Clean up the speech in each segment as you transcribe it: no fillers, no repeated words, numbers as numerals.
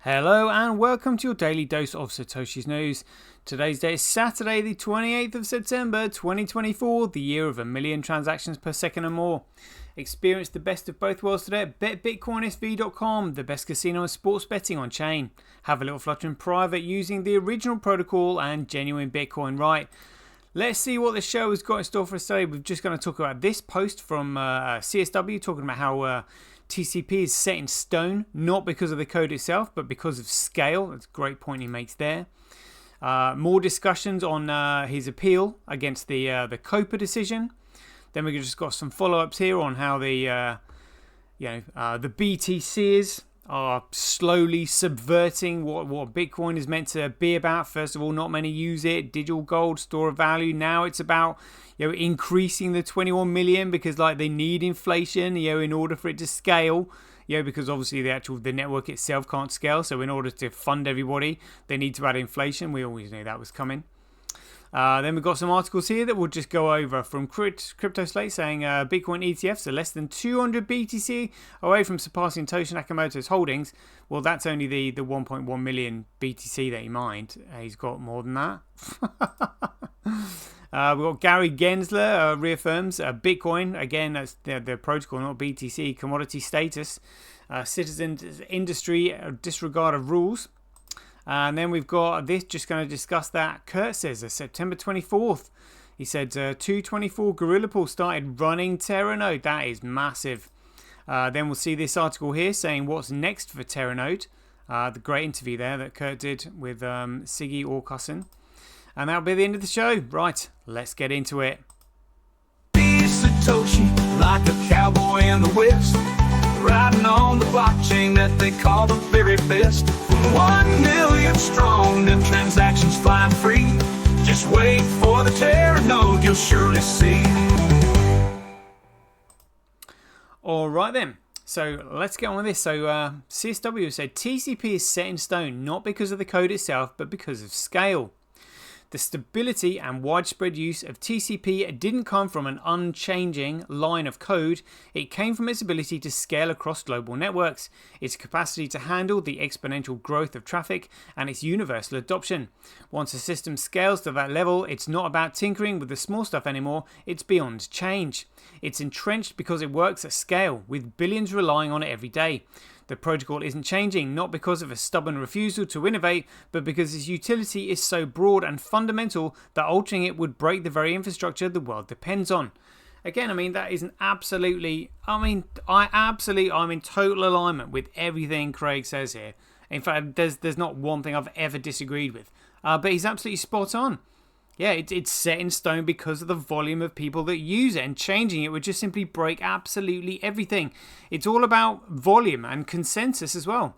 Hello and welcome to your daily dose of Satoshi's news. Today's date is Saturday the 28th of September 2024, the year of 1 million transactions per second or more. Experience the best of both worlds today at betbitcoinsv.com, the best casino and sports betting on chain. Have a little flutter in private using the original protocol and genuine Bitcoin right. Let's see what the show has got in store for us today. We're just going to talk about this post from CSW talking about how TCP is set in stone, not because of the code itself, but because of scale. That's a great point he makes there. More discussions on his appeal against the COPA decision. Then we've just got some follow-ups here on how the BTCs are slowly subverting what Bitcoin is meant to be about. First of all, not many use it. Digital gold, store of value. Now it's about increasing the 21 million because they need inflation in order for it to scale. Because obviously the network itself can't scale. So in order to fund everybody, they need to add inflation. We always knew that was coming. Then we've got some articles here that we'll just go over from Crypto Slate saying Bitcoin ETFs are less than 200 BTC away from surpassing Satoshi Nakamoto's holdings. Well, that's only the 1.1 million BTC that he mined. He's got more than that. We've got Gary Gensler reaffirms Bitcoin, again, that's the protocol, not BTC, commodity status. Citizens industry disregard of rules. And then we've got this, just going to discuss that. Kurt says September 24th. He said 224 Gorilla Pool started running Teranode. That is massive. Then we'll see this article here saying what's next for Teranode. The great interview there that Kurt did with Siggy Orkusson. And that'll be the end of the show. Right, let's get into it. Satoshi, like a cowboy in the West, riding on the blockchain that they call the very best. 1 million strong, them transactions flying free. Just wait for the Teranode, you'll surely see. Alright then, so let's get on with this. So CSW said TCP is set in stone, not because of the code itself, but because of scale. The stability and widespread use of TCP didn't come from an unchanging line of code, it came from its ability to scale across global networks, its capacity to handle the exponential growth of traffic, and its universal adoption. Once a system scales to that level, it's not about tinkering with the small stuff anymore, it's beyond change. It's entrenched because it works at scale, with billions relying on it every day. The protocol isn't changing, not because of a stubborn refusal to innovate, but because its utility is so broad and fundamental that altering it would break the very infrastructure the world depends on. Again, that is I'm in total alignment with everything Craig says here. In fact, there's not one thing I've ever disagreed with. But he's absolutely spot on. Yeah, it's set in stone because of the volume of people that use it, and changing it would just simply break absolutely everything. It's all about volume and consensus as well.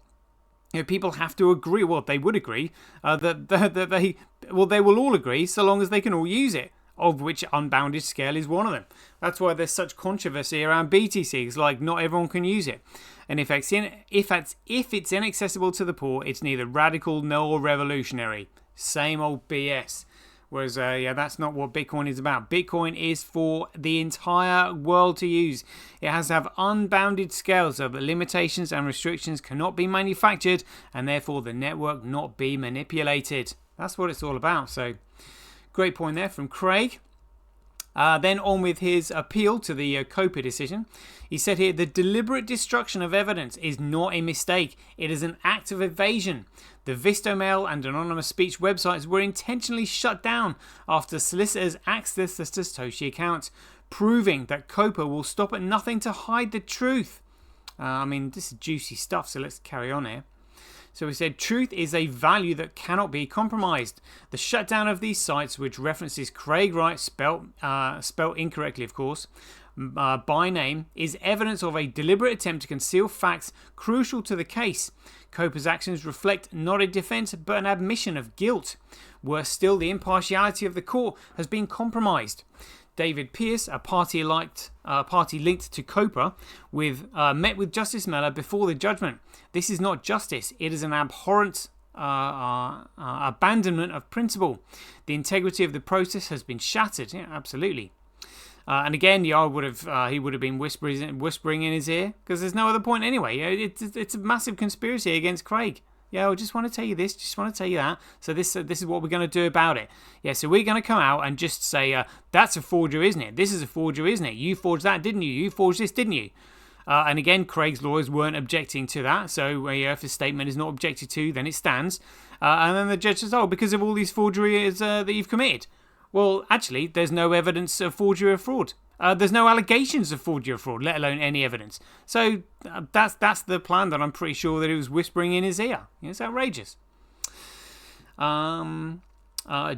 People have to agree. Well, they would agree they will all agree so long as they can all use it, of which unbounded scale is one of them. That's why there's such controversy around BTCs. Not everyone can use it, and if it's inaccessible to the poor, it's neither radical nor revolutionary. Same old BS. Whereas, that's not what Bitcoin is about. Bitcoin is for the entire world to use. It has to have unbounded scale so that limitations and restrictions cannot be manufactured and therefore the network not be manipulated. That's what it's all about. So, great point there from Craig. Then on with his appeal to the COPA decision. He said here, the deliberate destruction of evidence is not a mistake. It is an act of evasion. The Vistomail and anonymous speech websites were intentionally shut down after solicitors accessed the Satoshi account, proving that COPA will stop at nothing to hide the truth. This is juicy stuff, so let's carry on here. So he said, truth is a value that cannot be compromised. The shutdown of these sites, which references Craig Wright, spelt incorrectly of course, by name, is evidence of a deliberate attempt to conceal facts crucial to the case. COPA's actions reflect not a defence but an admission of guilt. Worse still, the impartiality of the court has been compromised. David Pierce, a party linked to COPA, met with Justice Mellor before the judgment. This is not justice, it is an abhorrent abandonment of principle. The integrity of the process has been shattered. Yeah, absolutely. And again, he would have been whispering in his ear because there's no other point anyway. It's a massive conspiracy against Craig. Yeah, I just want to tell you this, just want to tell you that. So this is what we're going to do about it. Yeah, so we're going to come out and just say, that's a forgery, isn't it? This is a forgery, isn't it? You forged that, didn't you? You forged this, didn't you? And again, Craig's lawyers weren't objecting to that. So if a statement is not objected to, then it stands. And then the judge says, oh, because of all these forgeries that you've committed. Well, actually, there's no evidence of forgery or fraud. There's no allegations of forgery or fraud, let alone any evidence. So that's the plan that I'm pretty sure that he was whispering in his ear. It's outrageous.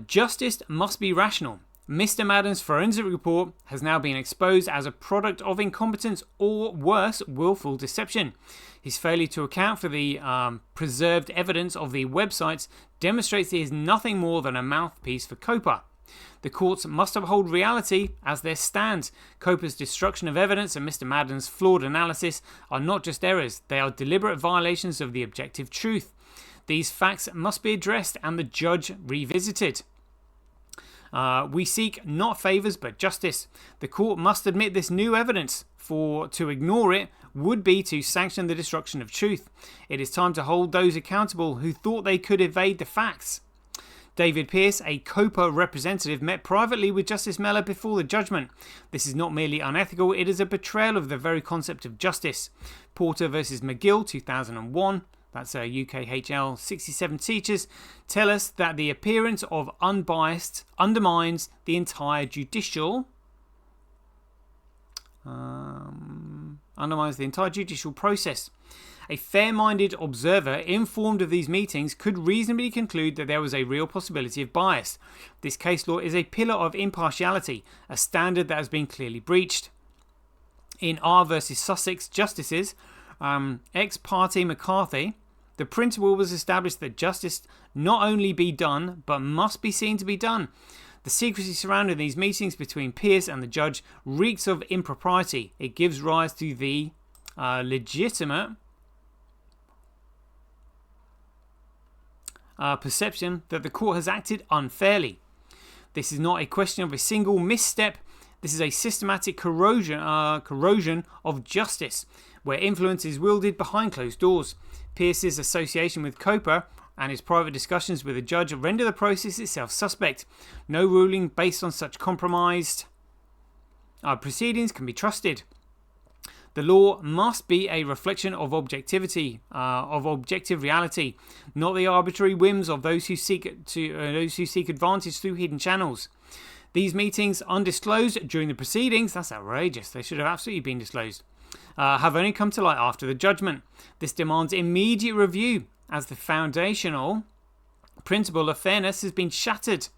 Justice must be rational. Mr. Madden's forensic report has now been exposed as a product of incompetence or worse, willful deception. His failure to account for the preserved evidence of the websites demonstrates he is nothing more than a mouthpiece for COPA. The courts must uphold reality as their stands. COPA's destruction of evidence and Mr. Madden's flawed analysis are not just errors, they are deliberate violations of the objective truth. These facts must be addressed and the judge revisited. We seek not favours but justice. The court must admit this new evidence, for to ignore it would be to sanction the destruction of truth. It is time to hold those accountable who thought they could evade the facts. David Pearce, a COPA representative, met privately with Justice Mellor before the judgment. This is not merely unethical, it is a betrayal of the very concept of justice. Porter versus McGill, 2001, that's a UKHL 67 teachers, tell us that the appearance of unbiased undermines the entire judicial process. A fair-minded observer informed of these meetings could reasonably conclude that there was a real possibility of bias. This case law is a pillar of impartiality, a standard that has been clearly breached. In R versus Sussex Justices, ex parte McCarthy, the principle was established that justice not only be done, but must be seen to be done. The secrecy surrounding these meetings between Pearce and the judge reeks of impropriety. It gives rise to the legitimate perception that the court has acted unfairly. This is not a question of a single misstep. This is a systematic corrosion of justice, where influence is wielded behind closed doors. Pearce's association with COPA and his private discussions with the judge render the process itself suspect. No ruling based on such compromised proceedings can be trusted. The law must be a reflection of objectivity, of objective reality, not the arbitrary whims of those who seek advantage through hidden channels. These meetings, undisclosed during the proceedings, that's outrageous. They should have absolutely been disclosed. Have only come to light after the judgment. This demands immediate review, as the foundational principle of fairness has been shattered.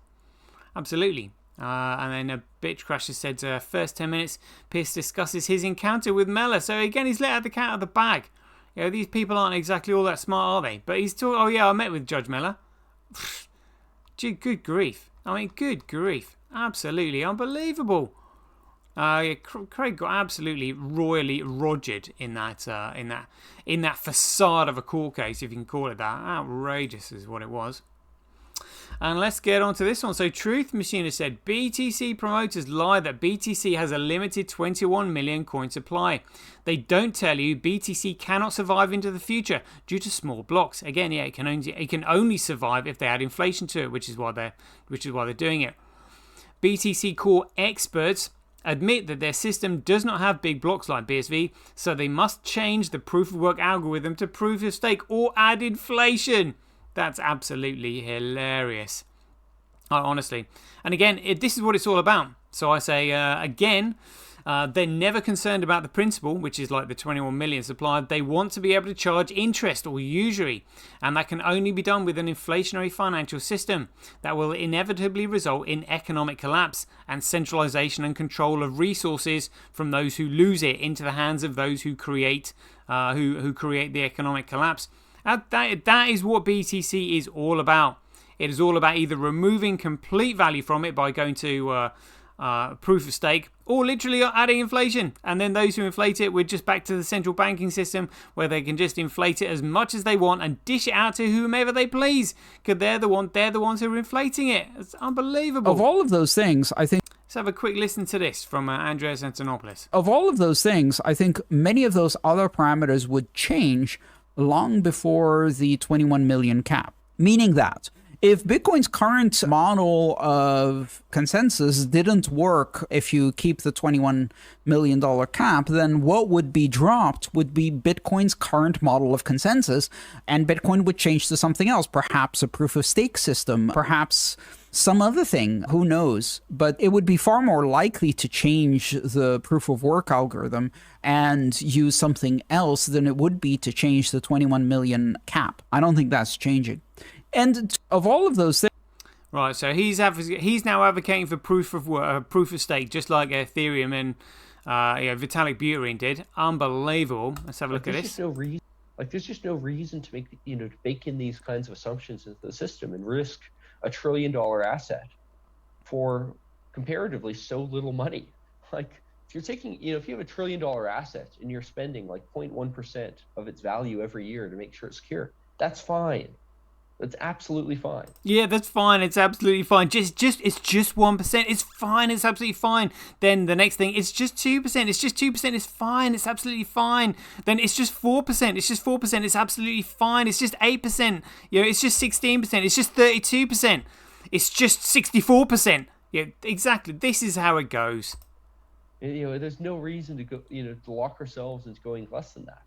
Absolutely. And then a bitch crasher said, first 10 minutes, Pearce discusses his encounter with Mellor. So again, he's let out the cat out of the bag. You know, these people aren't exactly all that smart, are they? But he's talking, oh yeah, I met with Judge Mellor. Good grief. I mean, good grief. Absolutely unbelievable. Craig got absolutely royally rogered in that facade of a court case, if you can call it that. Outrageous is what it was. And let's get on to this one. So Truth Machine has said, BTC promoters lie that BTC has a limited 21 million coin supply. They don't tell you BTC cannot survive into the future due to small blocks. Again, yeah, it can only survive if they add inflation to it, which is why they're doing it. BTC Core experts admit that their system does not have big blocks like BSV, so they must change the proof of work algorithm to proof of stake or add inflation. That's absolutely hilarious. Honestly. And again, this is what it's all about. So I say, again, they're never concerned about the principal, which is like the 21 million supply. They want to be able to charge interest or usury. And that can only be done with an inflationary financial system that will inevitably result in economic collapse and centralization and control of resources from those who lose it into the hands of those who create the economic collapse. That is what BTC is all about. It is all about either removing complete value from it by going to proof of stake, or literally adding inflation. And then those who inflate it, we're just back to the central banking system where they can just inflate it as much as they want and dish it out to whomever they please, because they're the ones who are inflating it. It's unbelievable. Of all of those things, I think... Let's have a quick listen to this from Andreas Antonopoulos. Of all of those things, I think many of those other parameters would change long before the 21 million cap. Meaning that if Bitcoin's current model of consensus didn't work if you keep the $21 million cap, then what would be dropped would be Bitcoin's current model of consensus, and Bitcoin would change to something else, perhaps a proof of stake system, perhaps some other thing, who knows? But it would be far more likely to change the proof of work algorithm and use something else than it would be to change the 21 million cap. I don't think that's changing. And of all of those things, right? So he's now advocating for proof of stake, just like Ethereum and Vitalik Buterin did. Unbelievable. Let's have a look at this. There's just no reason to bake in these kinds of assumptions into the system and risk a $1 trillion asset for comparatively so little money. Like, if you're taking, if you have a $1 trillion asset and you're spending like 0.1% of its value every year to make sure it's secure, that's fine. That's absolutely fine. Yeah, that's fine. It's absolutely fine. It's just 1%. It's fine. It's absolutely fine. Then the next thing, it's just 2%. It's just 2%. It's fine. It's absolutely fine. Then it's just 4%. It's just 4%. It's absolutely fine. It's just 8%. It's just 16%. It's just 32%. It's just 64%. Yeah, exactly. This is how it goes. There's no reason to go, to lock ourselves into going less than that.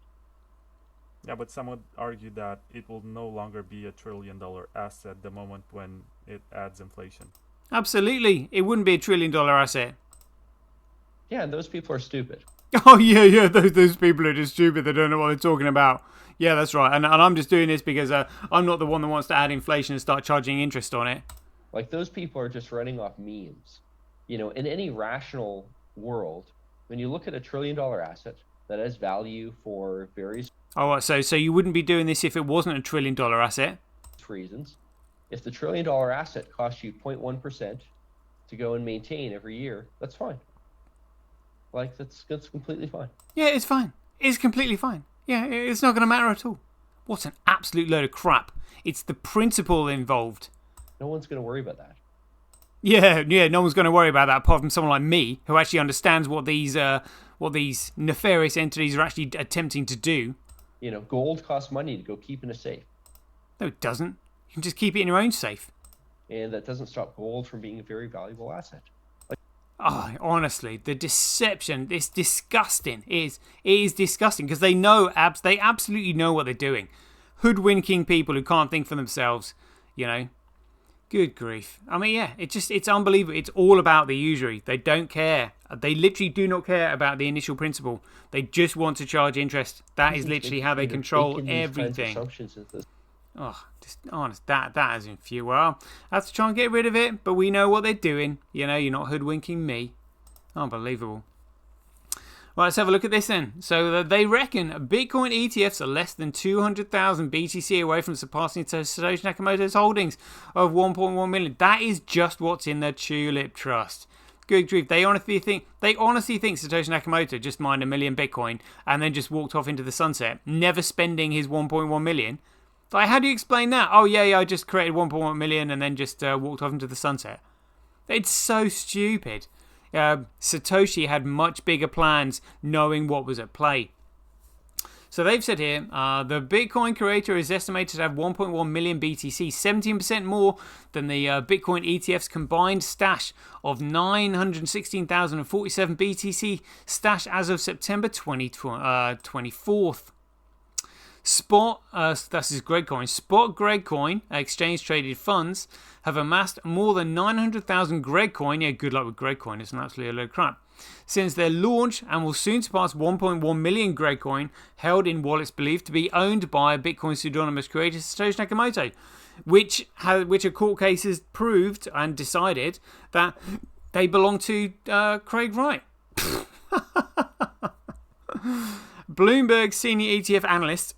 Yeah, but some would argue that it will no longer be a $1 trillion asset the moment when it adds inflation. Absolutely. It wouldn't be a $1 trillion asset. Yeah, and those people are stupid. Oh, yeah, those people are just stupid. They don't know what they're talking about. Yeah, that's right. And I'm just doing this because I'm not the one that wants to add inflation and start charging interest on it. Like, those people are just running off memes. In any rational world, when you look at a $1 trillion asset that has value for various so you wouldn't be doing this if it wasn't a $1 trillion asset? Reasons. If the $1 trillion asset costs you 0.1% to go and maintain every year, that's fine. Like, that's completely fine. Yeah, it's fine. It's completely fine. Yeah, it's not going to matter at all. What an absolute load of crap. It's the principle involved. No one's going to worry about that. Yeah, no one's going to worry about that apart from someone like me, who actually understands what these nefarious entities are actually attempting to do. Gold costs money to go keep in a safe. No, it doesn't. You can just keep it in your own safe. And that doesn't stop gold from being a very valuable asset. Honestly, the deception is disgusting. It is disgusting because they absolutely know what they're doing. Hoodwinking people who can't think for themselves, Good grief. I mean, yeah, it's unbelievable. It's all about the usury. They don't care. They literally do not care about the initial principle. They just want to charge interest. That is literally how they control everything. Oh, just honest. That is infuriating. Well, I have to try and get rid of it, but we know what they're doing. You're not hoodwinking me. Unbelievable. Right, let's have a look at this then. So they reckon Bitcoin ETFs are less than 200,000 BTC away from surpassing Satoshi Nakamoto's holdings of 1.1 million. That is just what's in the Tulip Trust. Good grief. They honestly think Satoshi Nakamoto just mined 1 million Bitcoin and then just walked off into the sunset, never spending his 1.1 million. Like, how do you explain that? Oh, yeah, I just created 1.1 million and then just walked off into the sunset. It's so stupid. Satoshi had much bigger plans knowing what was at play. So they've said here, the Bitcoin creator is estimated to have 1.1 million BTC, 17% more than the Bitcoin ETF's combined stash of 916,047 BTC stash as of September 24th. Spot Gregcoin exchange traded funds have amassed more than 900,000 Gregcoin. Yeah, good luck with Gregcoin. It's an absolute load of crap. Since their launch, and will soon surpass 1.1 million Gregcoin held in wallets believed to be owned by Bitcoin pseudonymous creator Satoshi Nakamoto, which a court case has proved and decided that they belong to Craig Wright. Bloomberg senior ETF analyst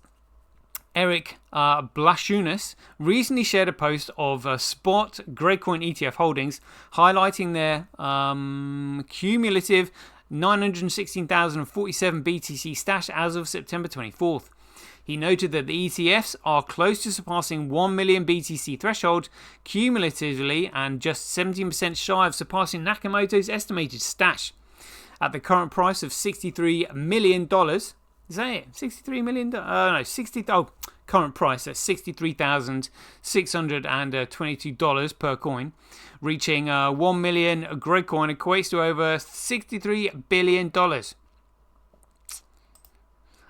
Eric Blashunas recently shared a post of spot Gregcoin ETF holdings highlighting their cumulative 916,047 BTC stash as of September 24th. He noted that the ETFs are close to surpassing 1 million BTC threshold cumulatively and just 17% shy of surpassing Nakamoto's estimated stash. At the current price of $63 million, Is that it? $63 million? No, 60. Oh, current price at $63,622 per coin, reaching 1 million Greg coin equates to over $63 billion.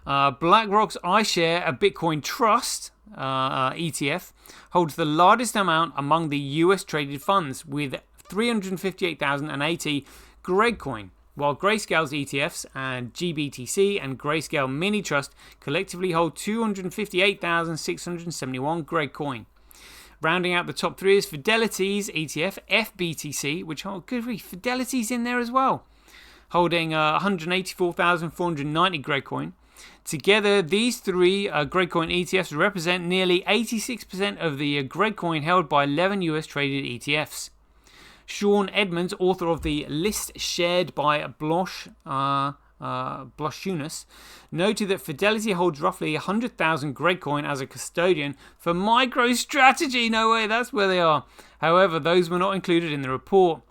BlackRock's iShare, a Bitcoin trust ETF, holds the largest amount among the US traded funds with 358,080 Greg coin, while Grayscale's ETFs and GBTC and Grayscale Mini Trust collectively hold 258,671 Greg coin. Rounding out the top three is Fidelity's ETF, FBTC, which hold good grief, Fidelity's in there as well, holding 184,490 Greg coin. Together, these three Greg coin ETFs represent nearly 86% of the Greg coin held by 11 US traded ETFs. Sean Edmonds, author of the list shared by Bloshunas, noted that Fidelity holds roughly 100,000 Greg coin as a custodian for MicroStrategy. No way, that's where they are. However, those were not included in the report.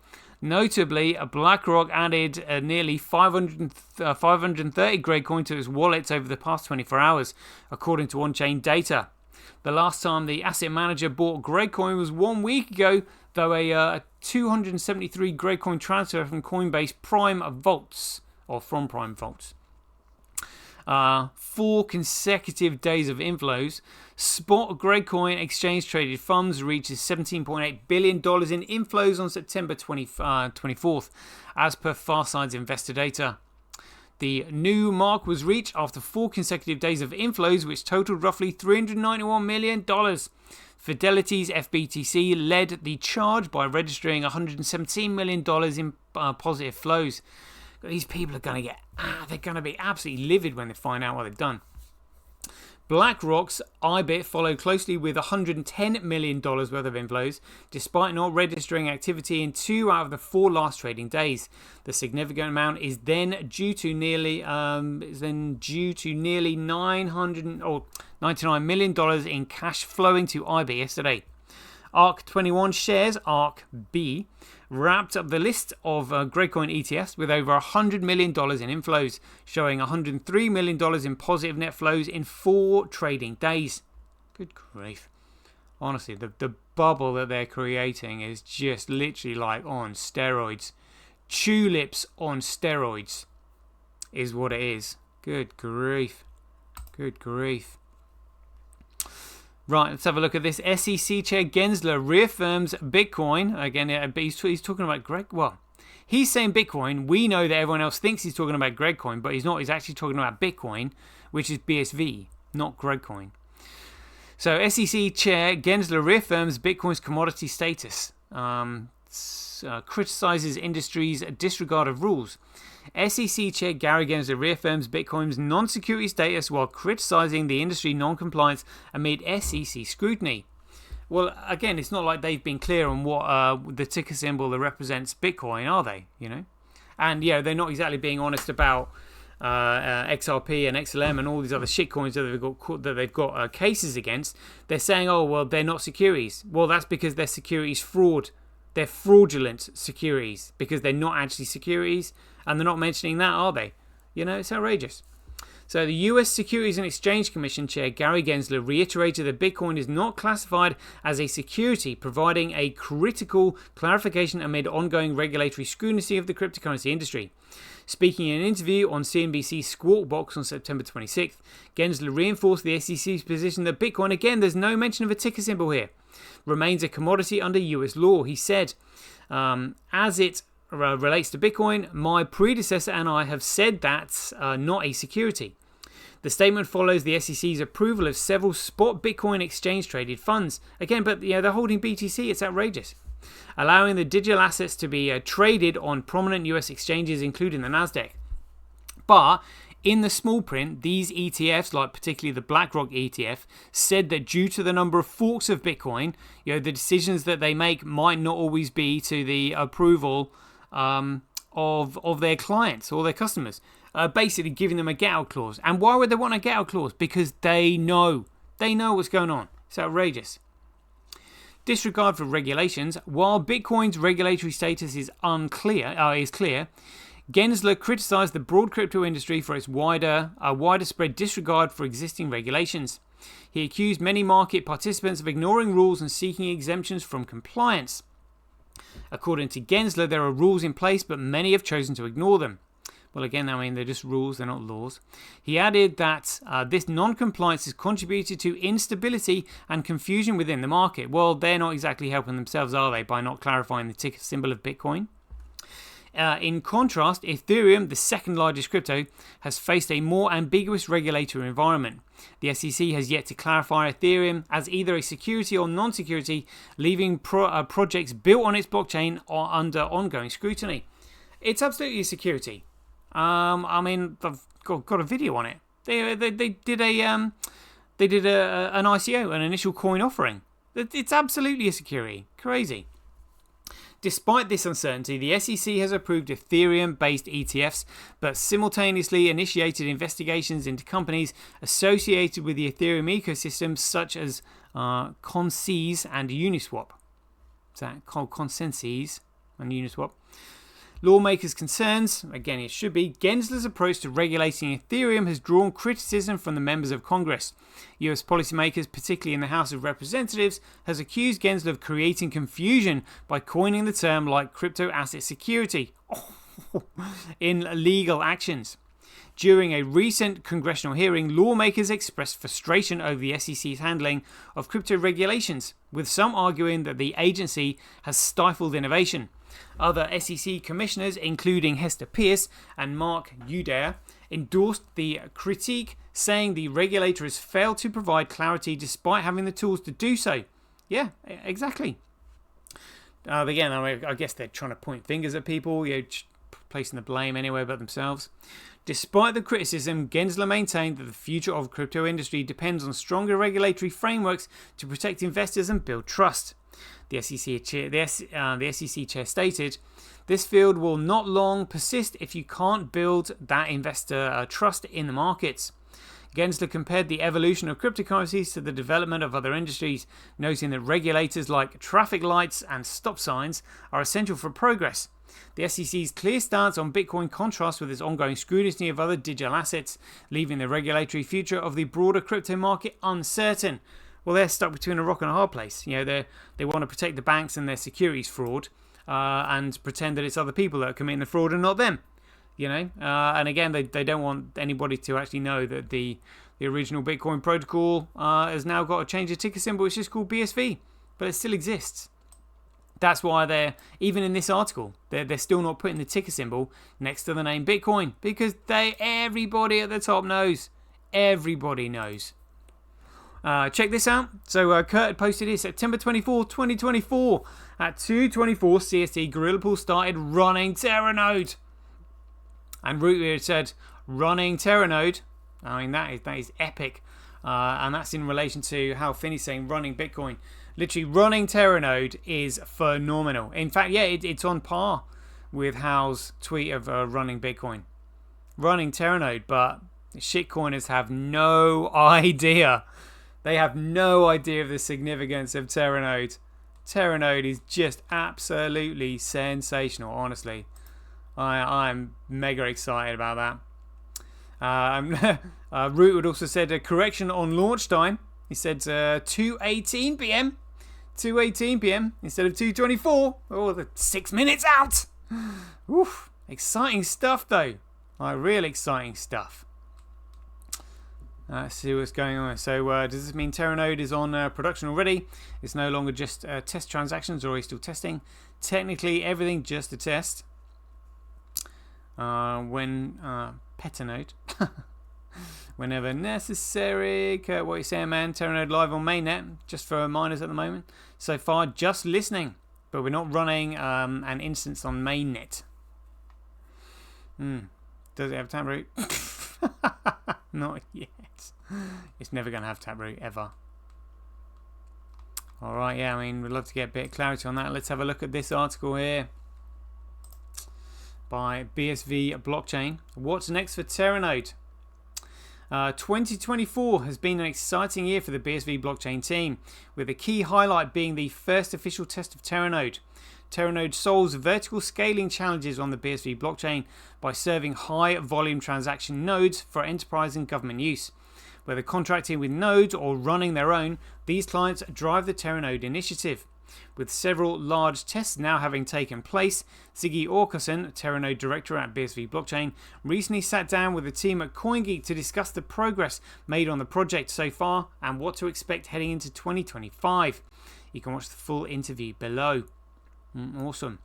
Notably, BlackRock added nearly 530 Greg coin to its wallets over the past 24 hours, according to on-chain data. The last time the asset manager bought Greg coin was 1 week ago, though a 273 Greg coin transfer from Coinbase Prime Vaults, or from Prime Vaults. 4 consecutive days of inflows. Spot Greg coin exchange traded funds reaches $17.8 billion in inflows on September 24th, as per Farside's investor data. The new mark was reached after 4 consecutive days of inflows, which totaled roughly $391 million. Fidelity's FBTC led the charge by registering $117 million in positive flows. These people are going to be absolutely livid when they find out what they've done. BlackRock's IBIT followed closely with $110 million worth of inflows, despite not registering activity in 2 out of the 4 last trading days. The significant amount is then due to nearly $99 million in cash flowing to IBIT yesterday. ARK21 shares, ARK-B, wrapped up the list of Gregcoin ETFs with over $100 million in inflows, showing $103 million in positive net flows in 4 trading days. Good grief. Honestly, the bubble that they're creating is just literally like on steroids. Tulips on steroids is what it is. Good grief. Good grief. Right, let's have a look at this. SEC Chair Gensler reaffirms Bitcoin. Again, he's talking about Greg. Well, he's saying Bitcoin. We know that everyone else thinks he's talking about Gregcoin, but he's not. He's actually talking about Bitcoin, which is BSV, not Gregcoin. So SEC Chair Gensler reaffirms Bitcoin's commodity status. Criticizes industry's disregard of rules. SEC Chair Gary Gensler reaffirms Bitcoin's non-security status while criticizing the industry non-compliance amid SEC scrutiny. Well, again, it's not like they've been clear on what the ticker symbol that represents Bitcoin, are they? You know, and yeah, they're not exactly being honest about XRP and XLM and all these other shitcoins that they've got cases against. They're saying, oh well, they're not securities. Well, that's because they're securities fraud. They're fraudulent securities because they're not actually securities, and they're not mentioning that, are they? You know, it's outrageous. So the US Securities and Exchange Commission Chair Gary Gensler reiterated that Bitcoin is not classified as a security, providing a critical clarification amid ongoing regulatory scrutiny of the cryptocurrency industry. Speaking in an interview on CNBC's Squawk Box on September 26th, Gensler reinforced the SEC's position that Bitcoin, again, there's no mention of a ticker symbol here, remains a commodity under US law. He said, as it relates to Bitcoin, my predecessor and I have said that's not a security. The statement follows the SEC's approval of several spot Bitcoin exchange traded funds. Again, but they're holding BTC. It's outrageous. Allowing the digital assets to be traded on prominent US exchanges, including the Nasdaq. But in the small print, these ETFs, like particularly the BlackRock ETF, said that due to the number of forks of Bitcoin, the decisions that they make might not always be to the approval of their clients or their customers, basically giving them a get-out clause. And why would they want a get-out clause? Because they know what's going on. It's outrageous. Disregard for regulations. While Bitcoin's regulatory status is clear, Gensler criticized the broad crypto industry for its widespread disregard for existing regulations. He accused many market participants of ignoring rules and seeking exemptions from compliance. According to Gensler, there are rules in place, but many have chosen to ignore them. Well, again, I mean, they're just rules, they're not laws. He added that this non-compliance has contributed to instability and confusion within the market. Well, they're not exactly helping themselves, are they, by not clarifying the ticker symbol of Bitcoin? In contrast, Ethereum, the second largest crypto, has faced a more ambiguous regulatory environment. The SEC has yet to clarify Ethereum as either a security or non-security, leaving projects built on its blockchain under ongoing scrutiny. It's absolutely a security. I mean, I've got a video on it. They did an ICO, an initial coin offering. It's absolutely a security. Crazy. Despite this uncertainty, the SEC has approved Ethereum-based ETFs, but simultaneously initiated investigations into companies associated with the Ethereum ecosystem, such as Consensus and Uniswap. Is that called Consensus and Uniswap? Lawmakers' concerns, again it should be, Gensler's approach to regulating Ethereum has drawn criticism from the members of Congress. US policymakers, particularly in the House of Representatives, has accused Gensler of creating confusion by coining the term like crypto asset security in legal actions. During a recent congressional hearing, lawmakers expressed frustration over the SEC's handling of crypto regulations, with some arguing that the agency has stifled innovation. Other SEC commissioners, including Hester Pierce and Mark Udair, endorsed the critique, saying the regulator has failed to provide clarity despite having the tools to do so. Yeah, exactly. Again, I guess they're trying to point fingers at people, placing the blame anywhere but themselves. Despite the criticism, Gensler maintained that the future of the crypto industry depends on stronger regulatory frameworks to protect investors and build trust. The SEC chair stated, "This field will not long persist if you can't build that investor trust in the markets." Gensler compared the evolution of cryptocurrencies to the development of other industries, noting that regulators like traffic lights and stop signs are essential for progress. The SEC's clear stance on Bitcoin contrasts with its ongoing scrutiny of other digital assets, leaving the regulatory future of the broader crypto market uncertain. Well, they're stuck between a rock and a hard place. They want to protect the banks and their securities fraud, and pretend that it's other people that are committing the fraud and not them. And again, they don't want anybody to actually know that the original Bitcoin protocol has now got to change the ticker symbol. It's just called BSV, but it still exists. That's why they're, even in this article, they're still not putting the ticker symbol next to the name Bitcoin, because everybody at the top knows. Everybody knows. Check this out. So Kurt had posted it September 24, 2024 at 2:24 CST. Gorilla Pool started running Teranode, and Root had said running Teranode. I mean that is epic, and that's in relation to how Finney's saying running Bitcoin. Literally, running Teranode is phenomenal. In fact, yeah, it's on par with Hal's tweet of running Bitcoin. Running Teranode, but shitcoiners have no idea. They have no idea of the significance of Teranode. Teranode is just absolutely sensational, honestly. I'm mega excited about that. Rootwood also said a correction on launch time. He said 2:18 p.m. 2:18 p.m. instead of 2:24. Oh, the 6 minutes out. Oof. Exciting stuff, though. Real exciting stuff. Let's see what's going on. So does this mean Teranode is on production already? It's no longer just test transactions, or are we still testing? Technically, everything just a test. When Petanode. Whenever necessary. Kurt, what are you saying, man? Teranode live on mainnet, just for miners at the moment. So far, just listening, but we're not running an instance on mainnet. Does it have Taproot? Not yet. It's never going to have Taproot, ever. Alright, yeah, I mean, we'd love to get a bit of clarity on that. Let's have a look at this article here by BSV Blockchain. What's next for Teranode? 2024 has been an exciting year for the BSV blockchain team, with a key highlight being the first official test of Teranode. Teranode solves vertical scaling challenges on the BSV blockchain by serving high volume transaction nodes for enterprise and government use. Whether contracting with nodes or running their own, these clients drive the Teranode initiative. With several large tests now having taken place, Ziggy Orkason, Teranode director at BSV Blockchain, recently sat down with the team at CoinGeek to discuss the progress made on the project so far and what to expect heading into 2025. You can watch the full interview below. Awesome.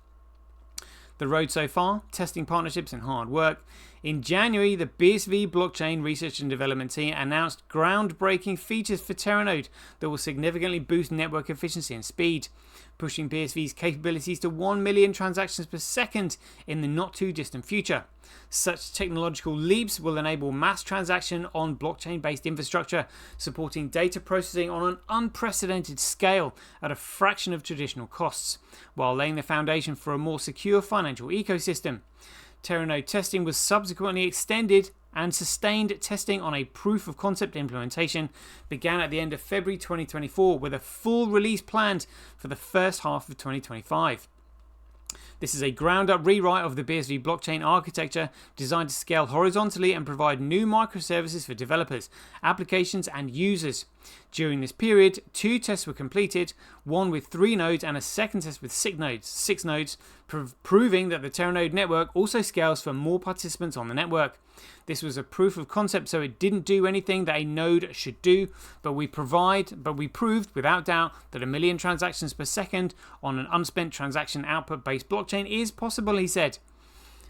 The road so far, testing partnerships and hard work. In January, the BSV Blockchain Research and Development team announced groundbreaking features for Teranode that will significantly boost network efficiency and speed, pushing BSV's capabilities to 1 million transactions per second in the not too distant future. Such technological leaps will enable mass transaction on blockchain-based infrastructure, supporting data processing on an unprecedented scale at a fraction of traditional costs, while laying the foundation for a more secure financial ecosystem. Teranode testing was subsequently extended, and sustained testing on a proof of concept implementation began at the end of February 2024, with a full release planned for the first half of 2025. This is a ground-up rewrite of the BSV blockchain architecture designed to scale horizontally and provide new microservices for developers, applications, and users. During this period, 2 tests were completed, one with 3 nodes and a second test with 6 nodes, proving that the Teranode network also scales for more participants on the network. This was a proof of concept, so it didn't do anything that a node should do, but we proved without doubt that 1 million transactions per second on an unspent transaction output-based blockchain is possible, he said.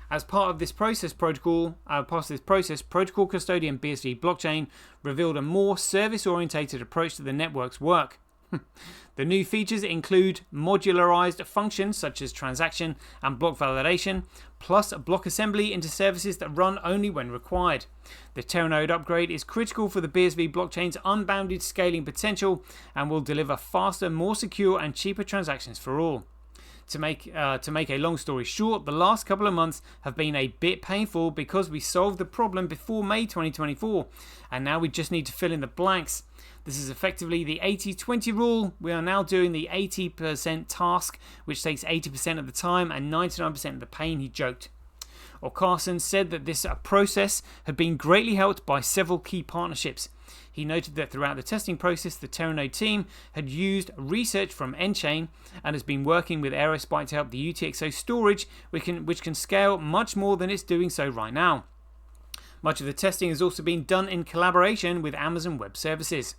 As part of this process, protocol custodian BSV blockchain revealed a more service-orientated approach to the network's work. The new features include modularized functions such as transaction and block validation, plus block assembly into services that run only when required. The Teranode upgrade is critical for the BSV blockchain's unbounded scaling potential and will deliver faster, more secure, and cheaper transactions for all. To make a long story short, the last couple of months have been a bit painful because we solved the problem before May 2024, and now we just need to fill in the blanks. This is effectively the 80-20 rule. We are now doing the 80% task, which takes 80% of the time and 99% of the pain, he joked. Carson said that this process had been greatly helped by several key partnerships. He noted that throughout the testing process, the Teranode team had used research from nChain and has been working with Aerospike to help the UTXO storage, which can scale much more than it's doing so right now. Much of the testing has also been done in collaboration with Amazon Web Services.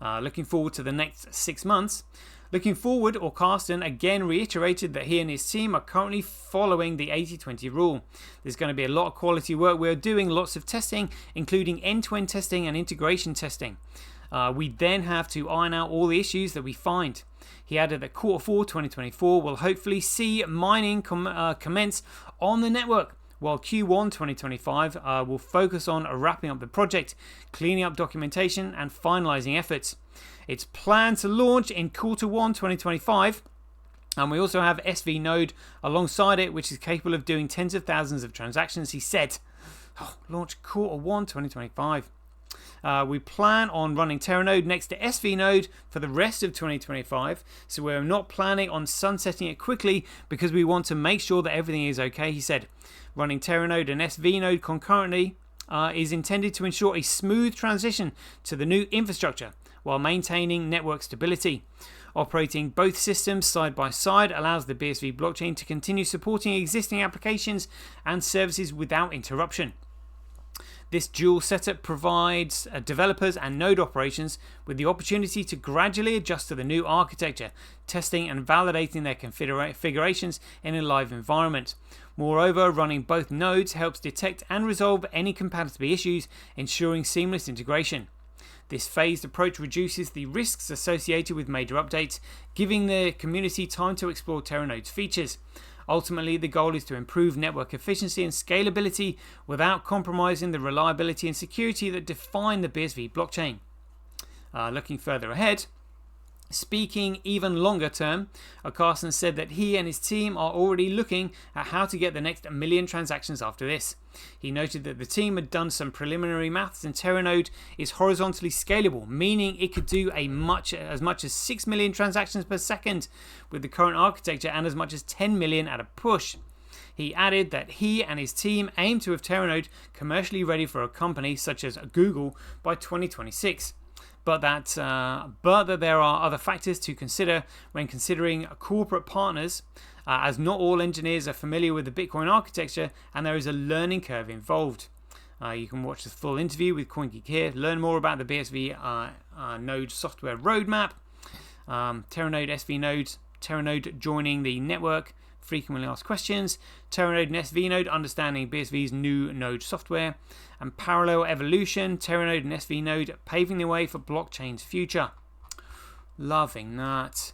Looking forward to the next 6 months. Looking forward, Carsten again reiterated that he and his team are currently following the 80-20 rule. There's going to be a lot of quality work. We're doing lots of testing, including end-to-end testing and integration testing. We then have to iron out all the issues that we find. He added that Q4 2024 will hopefully see mining commence on the network, while Q1 2025 will focus on wrapping up the project, cleaning up documentation, and finalizing efforts. It's planned to launch in Q1 2025, and we also have SV Node alongside it, which is capable of doing tens of thousands of transactions, he said. Launch Q1 2025. We plan on running Teranode next to SV Node for the rest of 2025, so we're not planning on sunsetting it quickly because we want to make sure that everything is okay, he said. Running Teranode and SV Node concurrently is intended to ensure a smooth transition to the new infrastructure while maintaining network stability. Operating both systems side by side allows the BSV blockchain to continue supporting existing applications and services without interruption. This dual setup provides developers and node operations with the opportunity to gradually adjust to the new architecture, testing and validating their configurations in a live environment. Moreover, running both nodes helps detect and resolve any compatibility issues, ensuring seamless integration. This phased approach reduces the risks associated with major updates, giving the community time to explore Teranode's features. Ultimately, the goal is to improve network efficiency and scalability without compromising the reliability and security that define the BSV blockchain. Looking further ahead, Speaking even longer term, Carson said that he and his team are already looking at how to get the next 1 million transactions after this. He noted that the team had done some preliminary maths and Teranode is horizontally scalable, meaning it could do as much as 6 million transactions per second with the current architecture and as much as 10 million at a push. He added that he and his team aim to have Teranode commercially ready for a company such as Google by 2026. But that there are other factors to consider when considering corporate partners, as not all engineers are familiar with the Bitcoin architecture and there is a learning curve involved. You can watch the full interview with CoinGeek here, learn more about the BSV node software roadmap, Teranode SV nodes, Teranode joining the network, frequently asked questions, Teranode and SV node understanding BSV's new node software, and parallel evolution, Teranode and SV node paving the way for blockchain's future. Loving that.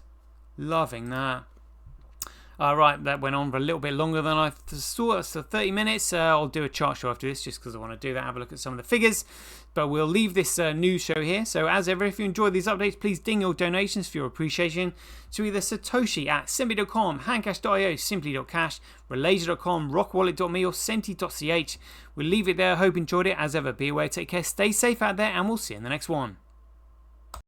Right, that went on for a little bit longer than I thought. That's 30 minutes. I'll do a chart show after this just because I want to do that, have a look at some of the figures. But we'll leave this news show here. So as ever, if you enjoyed these updates, please ding your donations for your appreciation to either Satoshi at Simply.com, Handcash.io, Simply.cash, Related.com, Rockwallet.me or Senti.ch. We'll leave it there. Hope you enjoyed it. As ever, be aware, take care, stay safe out there, and we'll see you in the next one.